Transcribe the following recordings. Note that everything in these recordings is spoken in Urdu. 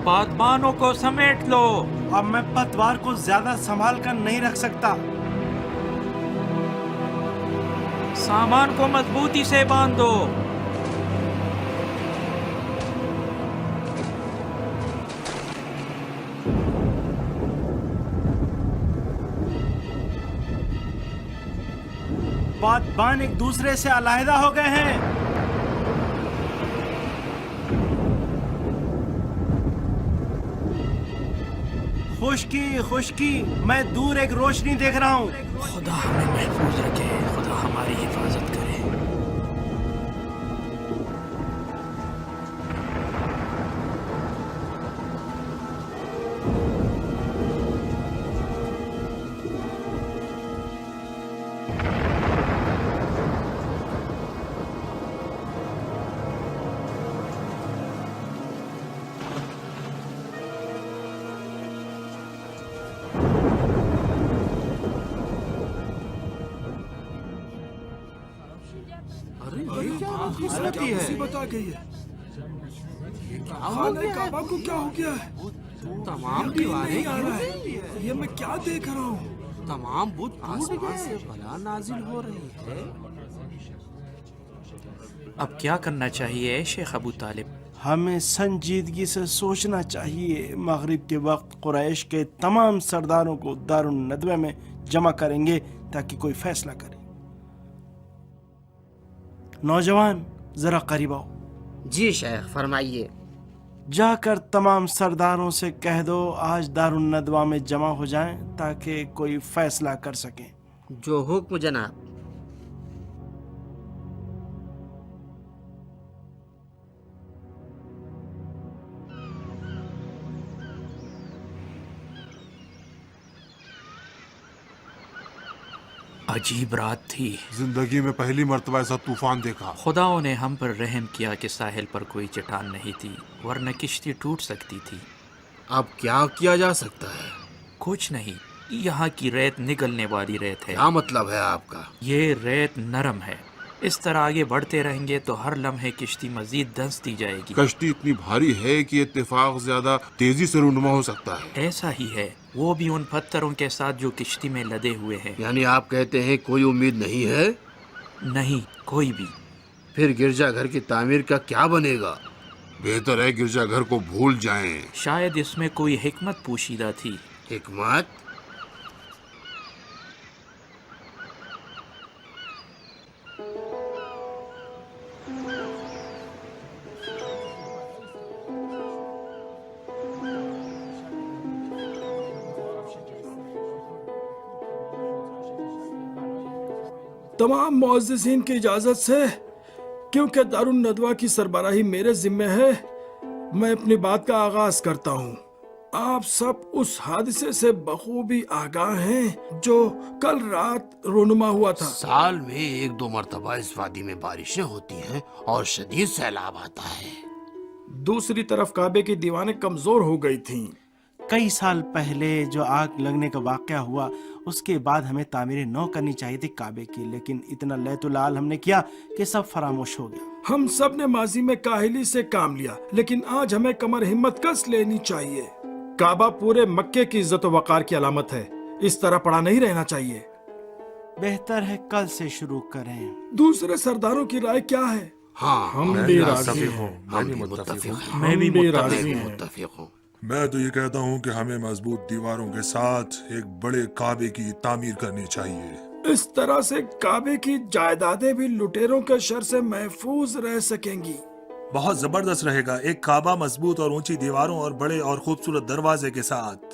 پادبانوں کو سمیٹ لو۔ اب میں پتوار کو زیادہ سنبھال کر نہیں رکھ سکتا۔ سامان کو مضبوطی سے باندھ دو۔ پادبان ایک دوسرے سے علیحدہ ہو گئے ہیں۔ خشکی خشکی، میں دور ایک روشنی دیکھ رہا ہوں۔ خدا ہمیں محفوظ رکھے، خدا ہماری حفاظت کرے۔ تمام دیواریں یہ میں کیا دیکھ رہا ہوں؟ تمام بت آسمان سے بلا نازل ہو رہی ہے۔ اب کیا کرنا چاہیے شیخ ابو طالب؟ ہمیں سنجیدگی سے سوچنا چاہیے۔ مغرب کے وقت قریش کے تمام سرداروں کو دارالندوہ میں جمع کریں گے تاکہ کوئی فیصلہ کرے۔ نوجوان ذرا قریب آؤ۔ جی شیخ فرمائیے۔ جا کر تمام سرداروں سے کہہ دو آج دارالندوہ میں جمع ہو جائیں تاکہ کوئی فیصلہ کر سکیں۔ جو حکم جناب۔ عجیب رات تھی، زندگی میں پہلی مرتبہ ایسا طوفان دیکھا۔ خداؤں نے ہم پر رحم کیا کہ ساحل پر کوئی چٹان نہیں تھی، ورنہ کشتی ٹوٹ سکتی تھی۔ اب کیا کیا جا سکتا ہے؟ کچھ نہیں، یہاں کی ریت نگلنے والی ریت ہے۔ کیا مطلب ہے آپ کا؟ یہ ریت نرم ہے، اس طرح آگے بڑھتے رہیں گے تو ہر لمحے کشتی مزید دھنستی جائے گی۔ کشتی اتنی بھاری ہے کہ اتفاق زیادہ تیزی سے رونما ہو سکتا ہے۔ ایسا ہی ہے، وہ بھی ان پتھروں کے ساتھ جو کشتی میں لدے ہوئے ہیں۔ یعنی آپ کہتے ہیں کوئی امید نہیں ہے؟ نہیں کوئی بھی۔ پھر گرجا گھر کی تعمیر کا کیا بنے گا؟ بہتر ہے گرجا گھر کو بھول جائیں۔ شاید اس میں کوئی حکمت پوشیدہ تھی۔ حکمت؟ تمام معززین کی اجازت سے، کیونکہ دارالندوہ کی سربراہی میرے ذمہ ہے، میں اپنی بات کا آغاز کرتا ہوں۔ آپ سب اس حادثے سے بخوبی آگاہ ہیں جو کل رات رونما ہوا تھا۔ سال میں ایک دو مرتبہ اس وادی میں بارشیں ہوتی ہیں اور شدید سیلاب آتا ہے۔ دوسری طرف کعبے کی دیواریں کمزور ہو گئی تھیں۔ کئی سال پہلے جو آگ لگنے کا واقعہ ہوا اس کے بعد ہمیں تعمیر نو کرنی چاہیے تھی کعبے کی، لیکن اتنا لیت العال ہم نے کیا کہ سب فراموش ہو گیا۔ ہم سب نے ماضی میں کاہلی سے کام لیا، لیکن آج ہمیں کمر ہمت کس لینی چاہیے۔ کعبہ پورے مکے کی عزت و وقار کی علامت ہے، اس طرح پڑا نہیں رہنا چاہیے۔ بہتر ہے کل سے شروع کریں۔ دوسرے سرداروں کی رائے کیا ہے؟ ہاں ہم بھی راضی ہیں۔ ہم بھی متفق ہیں۔ میں بھی متفق ہوں۔ میں تو یہ کہتا ہوں کہ ہمیں مضبوط دیواروں کے ساتھ ایک بڑے کعبے کی تعمیر کرنی چاہیے۔ اس طرح سے کعبے کی جائیدادیں بھی لٹیروں کے شر سے محفوظ رہ سکیں گی۔ بہت زبردست رہے گا، ایک کعبہ مضبوط اور اونچی دیواروں اور بڑے اور خوبصورت دروازے کے ساتھ۔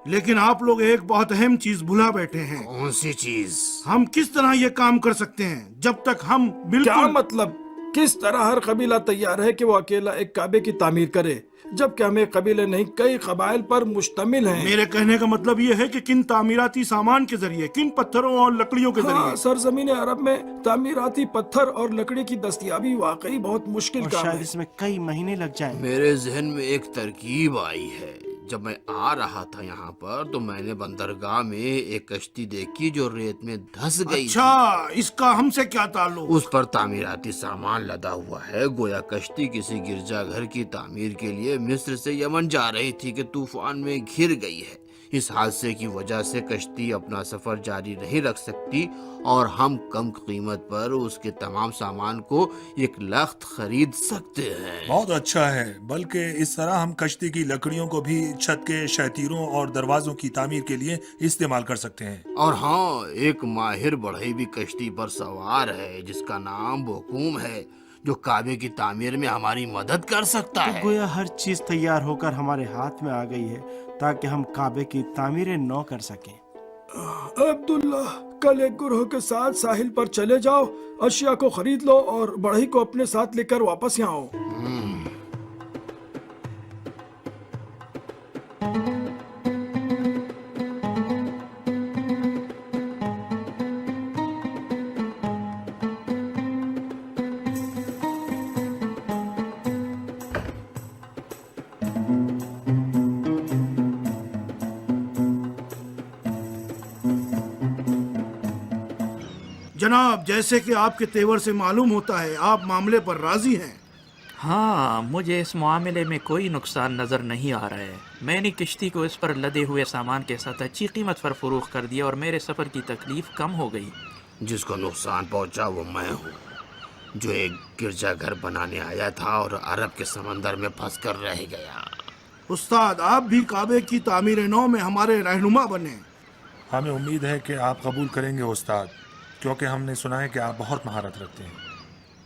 لیکن آپ لوگ ایک بہت اہم چیز بھلا بیٹھے ہیں۔ کون سی چیز؟ ہم کس طرح یہ کام کر سکتے ہیں جب تک ہم کیا بالکل مطلب؟ کس طرح ہر قبیلہ تیار ہے کہ وہ اکیلا ایک کعبے کی تعمیر کرے جبکہ ہم ایک قبیلے نہیں کئی قبائل پر مشتمل ہیں؟ میرے کہنے کا مطلب یہ ہے کہ کن تعمیراتی سامان کے ذریعے، کن پتھروں اور لکڑیوں کے ذریعے۔ سرزمین عرب میں تعمیراتی پتھر اور لکڑی کی دستیابی واقعی بہت مشکل اور کام شاید ہے۔ اس میں کئی مہینے لگ جائیں۔ میرے ذہن میں ایک ترکیب آئی ہے جب میں آ رہا تھا یہاں پر تو میں نے بندرگاہ میں ایک کشتی دیکھی جو ریت میں دھس گئی. اچھا، اس کا ہم سے کیا تعلق؟ اس پر تعمیراتی سامان لدا ہوا ہے. گویا کشتی کسی گرجا گھر کی تعمیر کے لیے مصر سے یمن جا رہی تھی کہ طوفان میں گر گئی ہے. اس حادثے کی وجہ سے کشتی اپنا سفر جاری نہیں رکھ سکتی اور ہم کم قیمت پر اس کے تمام سامان کو 1 لخت خرید سکتے ہیں. بہت اچھا ہے. بلکہ اس طرح ہم کشتی کی لکڑیوں کو بھی چھت کے شتیروں اور دروازوں کی تعمیر کے لیے استعمال کر سکتے ہیں. اور ہاں، ایک ماہر بڑھئی بھی کشتی پر سوار ہے جس کا نام بوقوم ہے، جو کعبے کی تعمیر میں ہماری مدد کر سکتا تو ہے. گویا ہر چیز تیار ہو کر ہمارے ہاتھ میں آ گئی ہے تاکہ ہم کعبے کی تعمیر نو کر سکیں. عبداللہ، کل ایک گروہ کے ساتھ ساحل پر چلے جاؤ، اشیاء کو خرید لو اور بڑھئی کو اپنے ساتھ لے کر واپس یہاں آؤ. جناب، جیسے کہ آپ کے تیور سے معلوم ہوتا ہے آپ معاملے پر راضی ہیں. ہاں، مجھے اس معاملے میں کوئی نقصان نظر نہیں آ رہا ہے. میں نے کشتی کو اس پر لدے ہوئے سامان کے ساتھ اچھی قیمت پر فروخت کر دیا اور میرے سفر کی تکلیف کم ہو گئی. جس کو نقصان پہنچا وہ میں ہوں، جو ایک گرجا گھر بنانے آیا تھا اور عرب کے سمندر میں پھنس کر رہ گیا. استاد، آپ بھی کعبے کی تعمیر نو میں ہمارے رہنما بنے. ہمیں امید ہے کہ آپ قبول کریں گے استاد، کیونکہ ہم نے سنا ہے کہ آپ بہت مہارت رکھتے ہیں.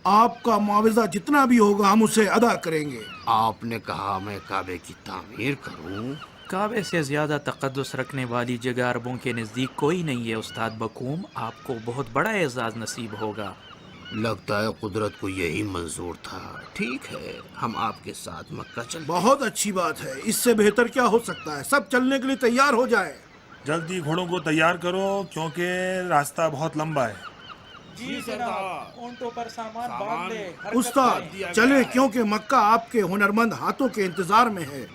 آپ کا معاوضہ جتنا بھی ہوگا ہم اسے ادا کریں گے. آپ نے کہا میں کعبے کی تعمیر کروں؟ کعبے سے زیادہ تقدس رکھنے والی جگہ عربوں کے نزدیک کوئی نہیں ہے. استاد بقوم، آپ کو بہت بڑا اعزاز نصیب ہوگا. لگتا ہے قدرت کو یہی منظور تھا. ٹھیک ہے، ہم آپ کے ساتھ مکہ چلتے. بہت اچھی بات ہے. اس سے بہتر کیا ہو سکتا ہے؟ سب چلنے کے لیے تیار ہو جائے. جلدی گھوڑوں کو تیار کرو کیونکہ راستہ بہت لمبا ہے. جی جناب، اونٹوں پر سامان باندھ دے. استاد چلیں، کیونکہ مکہ آپ کے ہنرمند ہاتھوں کے انتظار میں ہے.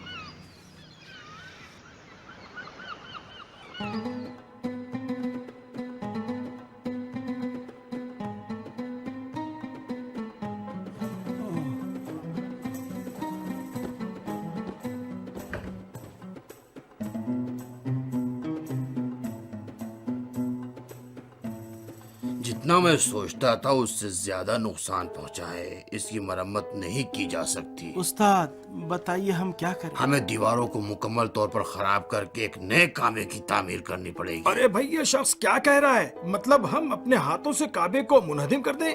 جتنا میں سوچتا تھا اس سے زیادہ نقصان پہنچا ہے. اس کی مرمت نہیں کی جا سکتی. استاد بتائیے ہم کیا کریں؟ ہمیں دیواروں کو مکمل طور پر خراب کر کے ایک نئے کعبے کی تعمیر کرنی پڑے گی. ارے بھائی، یہ شخص کیا کہہ رہا ہے؟ مطلب ہم اپنے ہاتھوں سے کعبے کو منہدم کر دیں؟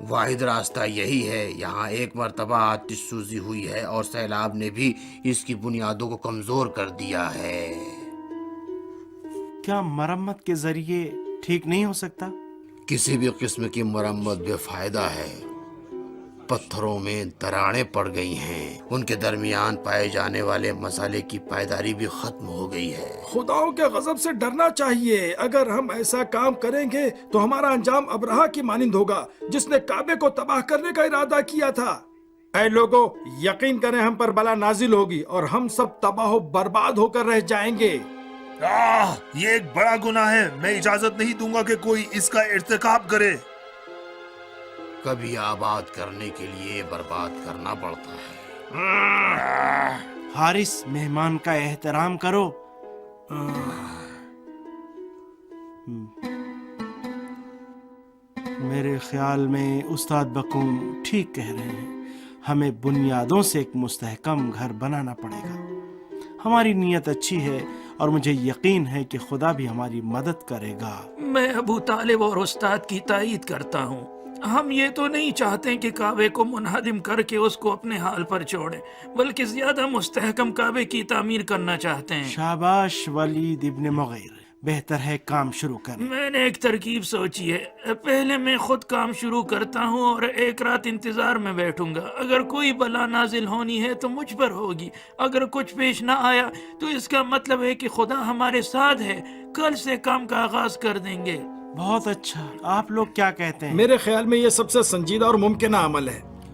واحد راستہ یہی ہے. یہاں ایک مرتبہ آتش سوزی ہوئی ہے اور سیلاب نے بھی اس کی بنیادوں کو کمزور کر دیا ہے. کیا مرمت کے ذریعے ٹھیک نہیں ہو سکتا؟ کسی بھی قسم کی مرمت بے فائدہ ہے. پتھروں میں دراڑیں پڑ گئی ہیں، ان کے درمیان پائے جانے والے مسالے کی پائیداری بھی ختم ہو گئی ہے. خداؤں کے غضب سے ڈرنا چاہیے. اگر ہم ایسا کام کریں گے تو ہمارا انجام ابرہہ کی مانند ہوگا جس نے کعبے کو تباہ کرنے کا ارادہ کیا تھا. اے لوگوں، یقین کریں ہم پر بلا نازل ہوگی اور ہم سب تباہ و برباد ہو کر رہ جائیں گے. یہ ایک بڑا گناہ ہے. میں اجازت نہیں دوں گا کہ کوئی اس کا ارتکاب کرے. کبھی آباد کرنے کے لیے برباد کرنا پڑتا ہے. حارث، مہمان کا احترام کرو. میرے خیال میں استاد بقوم ٹھیک کہہ رہے ہیں. ہمیں بنیادوں سے ایک مستحکم گھر بنانا پڑے گا. ہماری نیت اچھی ہے اور مجھے یقین ہے کہ خدا بھی ہماری مدد کرے گا. میں ابو طالب اور استاد کی تائید کرتا ہوں. ہم یہ تو نہیں چاہتے کہ کعبے کو منہدم کر کے اس کو اپنے حال پر چھوڑیں، بلکہ زیادہ مستحکم کعبے کی تعمیر کرنا چاہتے ہیں. شاباش ولید ابن مغیر، بہتر ہے کام شروع کریں. میں نے ایک ترکیب سوچی ہے. پہلے میں خود کام شروع کرتا ہوں اور ایک رات انتظار میں بیٹھوں گا. اگر کوئی بلا نازل ہونی ہے تو مجھ پر ہوگی. اگر کچھ پیش نہ آیا تو اس کا مطلب ہے کہ خدا ہمارے ساتھ ہے. کل سے کام کا آغاز کر دیں گے. بہت اچھا. آپ لوگ کیا کہتے ہیں؟ میرے خیال میں یہ سب سے سنجیدہ اور ممکنہ عمل ہے.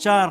4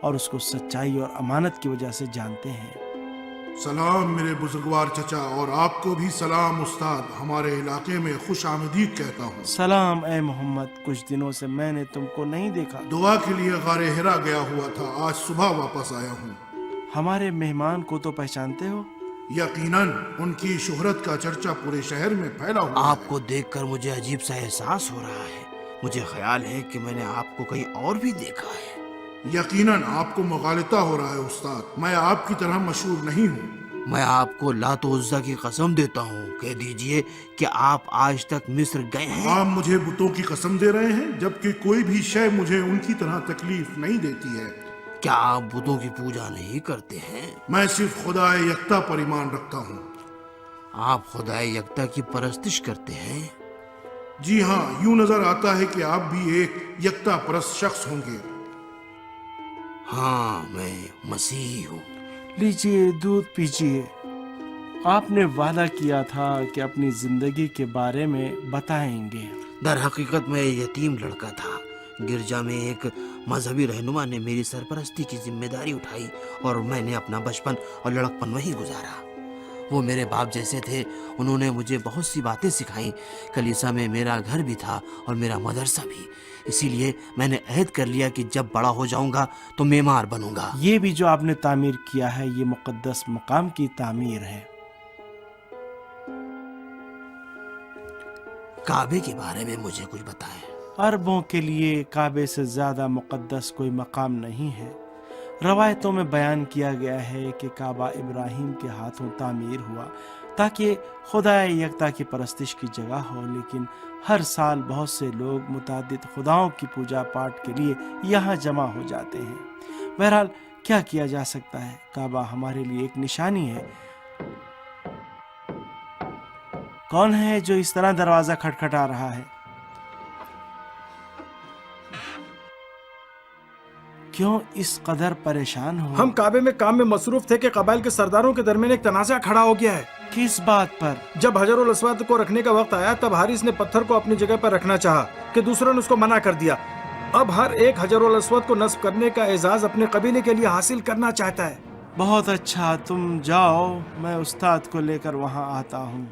اور اس کو سچائی اور امانت کی وجہ سے جانتے ہیں۔ سلام میرے بزرگوار چچا، اور آپ کو بھی سلام استاد، ہمارے علاقے میں خوش آمدید کہتا ہوں۔ سلام اے محمد، کچھ دنوں سے میں نے تم کو نہیں دیکھا۔ دعا کے لیے غار ہرا گیا ہوا تھا، آج صبح واپس آیا ہوں۔ ہمارے مہمان کو تو پہچانتے ہو؟ یقیناً ان کی شہرت کا چرچا پورے شہر میں پھیلا ہوا آپ کو دیکھ کر مجھے عجیب سا احساس ہو رہا ہے، مجھے خیال ہے کہ میں نے آپ کو کہیں اور بھی دیکھا ہے۔ یقیناً آپ کو مغالطہ ہو رہا ہے استاد، میں آپ کی طرح مشہور نہیں ہوں۔ میں آپ کو لات و عزا کی قسم دیتا ہوں، کہہ دیجئے کہ آپ آج تک مصر گئے ہیں؟ آپ مجھے بتوں کی قسم دے رہے ہیں، جبکہ کوئی بھی شے مجھے ان کی طرح تکلیف نہیں دیتی ہے۔ کیا آپ بتوں کی پوجا نہیں کرتے ہیں؟ میں صرف خدا یکتا پر ایمان رکھتا ہوں۔ آپ خدا یکتا کی پرستش کرتے ہیں؟ جی ہاں، یوں نظر آتا ہے کہ آپ بھی ایک یکتا پرست شخص ہوں گے۔ ہاں، میں مسیحی ہوں۔ لیجئے دودھ پیجئے۔ آپ نے وعدہ کیا تھا کہ اپنی زندگی کے بارے میں بتائیں گے۔ در حقیقت میں یتیم لڑکا تھا، گرجا میں ایک مذہبی رہنما نے میری سرپرستی کی ذمہ داری اٹھائی اور میں نے اپنا بچپن اور لڑکپن وہی گزارا۔ وہ میرے باپ جیسے تھے، انہوں نے مجھے بہت سی باتیں سکھائیں۔ کلیسا میں میرا گھر بھی تھا اور میرا مدرسہ بھی، اسی لیے میں نے عہد کر لیا کہ جب بڑا ہو جاؤں گا تو معمار بنوں گا۔ یہ بھی جو آپ نے تعمیر کیا ہے، یہ مقدس مقام کی تعمیر ہے۔ کعبے کے بارے میں مجھے کچھ بتائیں۔ عربوں کے لیے کعبے سے زیادہ مقدس کوئی مقام نہیں ہے۔ روایتوں میں بیان کیا گیا ہے کہ کعبہ ابراہیم کے ہاتھوں تعمیر ہوا تاکہ خدا یکتا کی پرستش کی جگہ ہو، لیکن ہر سال بہت سے لوگ متعدد خداؤں کی پوجا پاٹ کے لیے یہاں جمع ہو جاتے ہیں۔ بہرحال کیا کیا جا سکتا ہے، کعبہ ہمارے لیے ایک نشانی ہے۔ کون ہے جو اس طرح دروازہ کھٹکھٹا رہا ہے؟ کیوں اس قدر پریشان ہو؟ ہم کعبے میں کام میں مصروف تھے کہ قبائل کے سرداروں کے درمیان ایک تنازع کھڑا ہو گیا ہے۔ کس بات پر؟ جب حجر الاسود کو رکھنے کا وقت آیا تب حارث نے پتھر کو اپنی جگہ پر رکھنا چاہا کہ دوسروں نے اس کو منع کر دیا۔ اب ہر ایک حجر الاسود کو نصب کرنے کا اعزاز اپنے قبیلے کے لیے حاصل کرنا چاہتا ہے۔ بہت اچھا، تم جاؤ، میں استاد کو لے کر وہاں آتا ہوں۔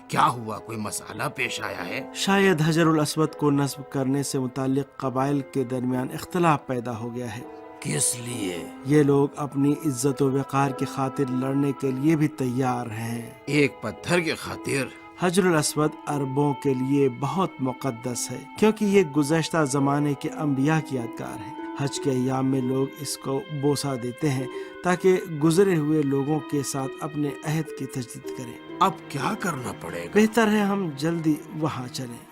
کیا ہوا، کوئی مسئلہ پیش آیا ہے؟ شاید حجر الاسود کو نصب کرنے سے متعلق قبائل کے درمیان اختلاف پیدا ہو گیا ہے۔ کس لیے؟ یہ لوگ اپنی عزت و وقار کی خاطر لڑنے کے لیے بھی تیار ہیں۔ ایک پتھر کے خاطر؟ حجر الاسود عربوں کے لیے بہت مقدس ہے کیونکہ یہ گزشتہ زمانے کے انبیاء کی یادگار ہے۔ حج کے ایام میں لوگ اس کو بوسہ دیتے ہیں تاکہ گزرے ہوئے لوگوں کے ساتھ اپنے عہد کی تجدید کریں۔ اب کیا کرنا پڑے گا؟ بہتر ہے ہم جلدی وہاں چلیں۔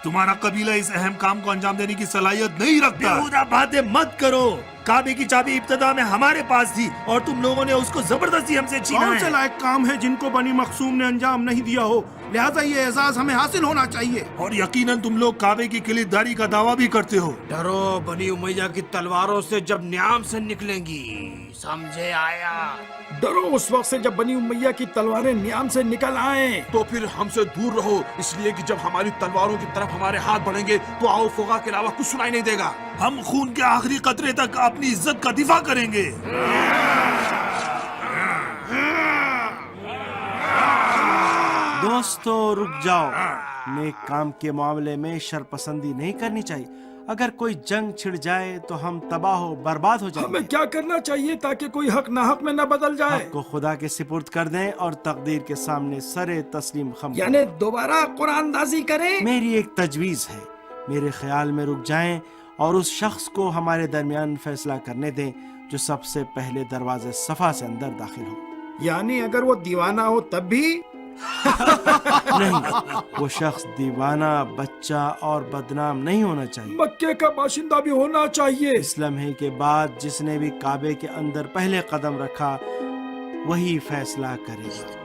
تمہارا قبیلہ اس اہم کام کو انجام دینے کی صلاحیت نہیں رکھتا۔ بیہودہ باتیں مت کرو، کعبے کی چابی ابتدا میں ہمارے پاس تھی اور تم لوگوں نے اس کو زبردستی ہم سے چھینا کون سے ہے۔ لائق کام ہے جن کو بنی مخصوم نے انجام نہیں دیا ہو، لہذا یہ اعزاز ہمیں حاصل ہونا چاہیے۔ اور یقیناً تم لوگ کعبے کی کلیدداری کا دعویٰ بھی کرتے ہو۔ ڈرو بنی امیہ کی تلواروں سے جب نیام سے نکلیں گی، سمجھے آیا؟ ڈرو اس وقت سے جب بنی امیہ کی تلواریں نیام سے نکل آئیں۔ تو پھر ہم سے دور رہو، اس لیے کہ جب ہماری تلواروں کی طرف ہمارے ہاتھ بڑھیں گے تو آؤ فوگا کے علاوہ کچھ سنائی نہیں دے گا۔ ہم خون کے آخری قطرے تک اپنی عزت کا دفاع کریں گے۔ دوستو رک جاؤ، نیک کام کے معاملے میں شرپسندی نہیں کرنی چاہیے۔ اگر کوئی جنگ چھڑ جائے تو ہم تباہ و برباد ہو جائیں ہمیں گے۔ کیا کرنا چاہیے تاکہ کوئی حق ناحق میں نہ بدل جائے؟ حق کو خدا کے سپرد کر دیں اور تقدیر کے سامنے سر تسلیم خم کریں۔ یعنی دوبارہ قرآن اندازی کریں؟ میری ایک تجویز ہے، میرے خیال میں رک جائیں اور اس شخص کو ہمارے درمیان فیصلہ کرنے دیں جو سب سے پہلے دروازے صفا سے اندر داخل ہو۔ یعنی اگر وہ دیوانہ ہو تب بھی؟ نہیں، وہ شخص دیوانہ، بچہ اور بدنام نہیں ہونا چاہیے۔ مکے کا باشندہ بھی ہونا چاہیے۔ اس لمحے کے بعد جس نے بھی کعبے کے اندر پہلے قدم رکھا وہی فیصلہ کرے گا۔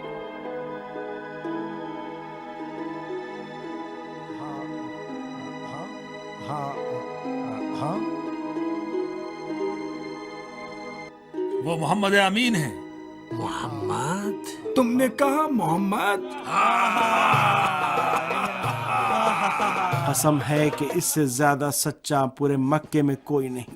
وہ محمد امین ہے۔ محمد؟ تم نے کہا محمد؟ قسم ہے کہ اس سے زیادہ سچا پورے مکے میں کوئی نہیں۔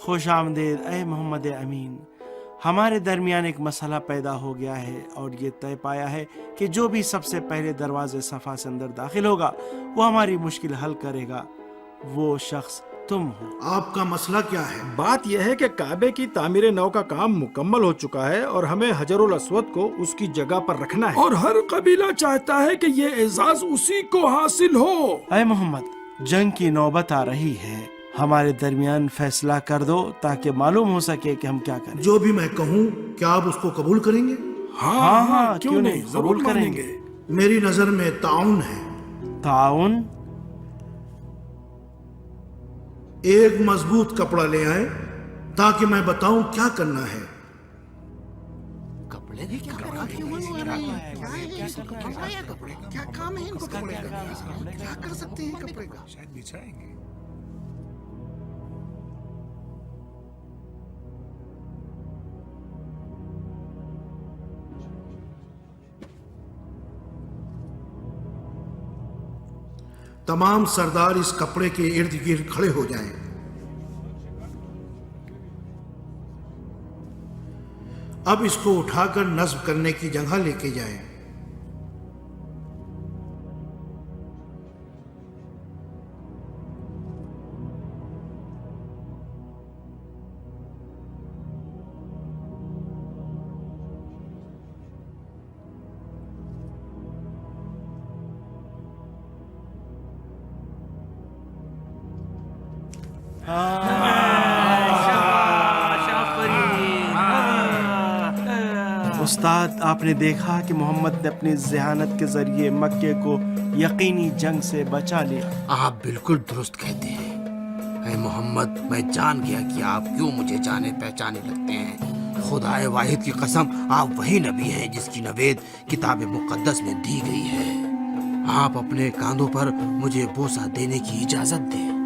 خوش آمدید اے محمد امین، ہمارے درمیان ایک مسئلہ پیدا ہو گیا ہے اور یہ طے پایا ہے کہ جو بھی سب سے پہلے دروازے صفا سے اندر داخل ہوگا وہ ہماری مشکل حل کرے گا، وہ شخص تم ہو۔ آپ کا مسئلہ کیا ہے؟ بات یہ ہے کہ کعبے کی تعمیر نو کا کام مکمل ہو چکا ہے اور ہمیں حجر الاسود کو اس کی جگہ پر رکھنا ہے، اور ہر قبیلہ چاہتا ہے کہ یہ اعزاز اسی کو حاصل ہو۔ اے محمد، جنگ کی نوبت آ رہی ہے، ہمارے درمیان فیصلہ کر دو تاکہ معلوم ہو سکے کہ ہم کیا کریں۔ جو بھی میں کہوں کیا آپ اس کو قبول کریں گے؟ ہاں کیوں نہیں، ضرور کریں گے۔ میری نظر میں تعاون ہے۔ تعاون؟ ایک مضبوط کپڑا لے آئیں تاکہ میں بتاؤں کیا کرنا ہے۔ تمام سردار اس کپڑے کے ارد گرد کھڑے ہو جائیں۔ اب اس کو اٹھا کر نصب کرنے کی جگہ لے کے جائیں۔ استاد، آپ نے دیکھا کہ محمد نے اپنی ذہانت کے ذریعے مکے کو یقینی جنگ سے بچا لیا۔ آپ بالکل درست کہتے ہیں۔ اے محمد، میں جان گیا کہ آپ کیوں مجھے جانے پہچانے لگتے ہیں۔ خدائے واحد کی قسم، آپ وہی نبی ہیں جس کی نوید کتاب مقدس میں دی گئی ہے۔ آپ اپنے کاندھوں پر مجھے بوسہ دینے کی اجازت دیں۔